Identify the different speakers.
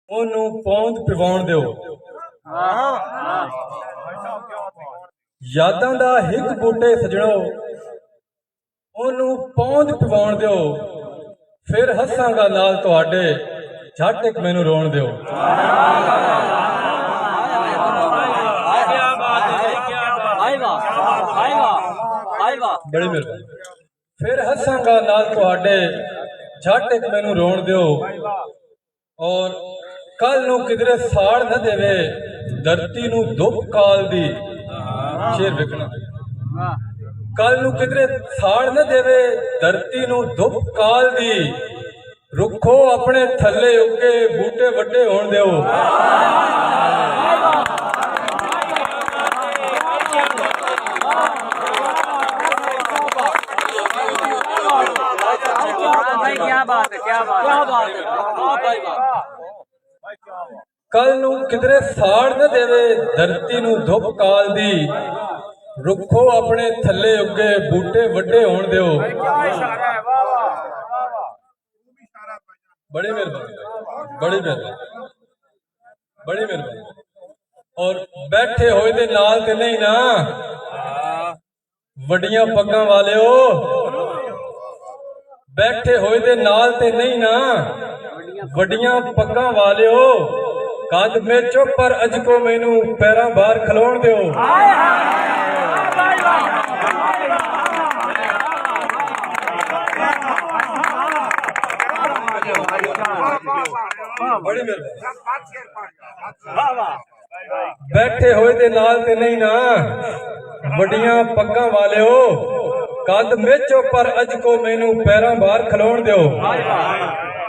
Speaker 1: ਉਹਨੂੰ ਪੌਂਦ ਪਿਵਾਉਣ ਦਿਓ। ਯਾਦਾਂ ਦਾ ਹਿੱਕ ਬੂਟੇ ਸਜਣੋ, ਉਹਨੂੰ ਪੌਂਦ ਪਿਵਾਉਣ ਦਿਓ। ਫਿਰ ਹੱਸਾਂਗਾ ਨਾਲ ਤੁਹਾਡੇ, ਝੱਟ ਇੱਕ ਮੈਨੂੰ ਰੋਣ ਦਿਓ। ਬੜੀ ਮਿਹਰਬਾਨੀ। ਫਿਰ ਹੱਸਾਂਗਾ ਨਾਲ ਤੁਹਾਡੇ, ਝੱਟ ਇੱਕ ਮੈਨੂੰ ਰੋਣ ਦਿਓ। ਔਰ ਕੱਲ ਨੂੰ ਕਿਧਰੇ ਸਾੜ ਨਾ ਦੇਵੇ, ਧਰਤੀ ਨੂੰ ਦੁੱਖ ਕਾਲ ਦੀ। ਸ਼ੇਰ ਵਿਕਣਾ। ਕੱਲ ਨੂੰ ਕਿਧਰੇ ਸਾੜ ਨਾ ਦੇਵੇ, ਧਰਤੀ ਨੂੰ ਦੁੱਖ ਕਾਲ ਦੀ। ਰੁੱਖੋ ਆਪਣੇ ਥੱਲੇ ਉੱਗੇ, ਬੂਟੇ ਵੱਡੇ ਹੋਣ ਦਿਓ। ਕੱਲ ਨੂੰ ਕਿਧਰੇ ਸਾੜ ਨਾ ਦੇਵੇ, ਧਰਤੀ ਨੂੰ ਧੁੱਪ ਕਾਲ ਦੀ। ਰੁੱਖੋ ਆਪਣੇ ਥੱਲੇ ਉੱਗੇ, ਬੂਟੇ ਵੱਡੇ ਹੋਣ ਦਿਓ। ਬੜੀ ਮਿਹਰਬਾਨੀ, ਬੜੀ ਮਿਹਰਬਾਨੀ, ਬੜੀ ਮਿਹਰਬਾਨੀ। ਔਰ ਬੈਠੇ ਹੋਏ ਦੇ ਨਾਲ ਤੇ ਨਹੀਂ ਨਾ, ਵੱਡੀਆਂ ਪੱਗਾਂ ਵਾਲਿਓ। ਬੈਠੇ ਹੋਏ ਦੇ ਨਾਲ ਤੇ ਨਹੀਂ ਨਾ, ਵੱਡੀਆਂ ਪੱਗਾਂ ਵਾਲਿਓ। ਕੱਦ ਮੇਚੋ ਪਰ ਅੱਜ ਕੋ ਮੈਨੂੰ ਪੈਰਾਂ ਬਾਹਰ ਖਲੋਣ ਦਿਓ। ਬੜੀ ਮਿਹਰਬਾਨੀ। ਬੈਠੇ ਹੋਏ ਦੇ ਨਾਲ ਤੇ ਨਹੀਂ ਨਾ, ਵੱਡੀਆਂ ਪੱਗਾਂ ਵਾਲਿਓ। ਕੱਦ ਮੇਚੋ ਪਰ ਅੱਜ ਕੋ ਮੈਨੂੰ ਪੈਰਾਂ ਬਾਹਰ ਖਲੋਣ ਦਿਓ।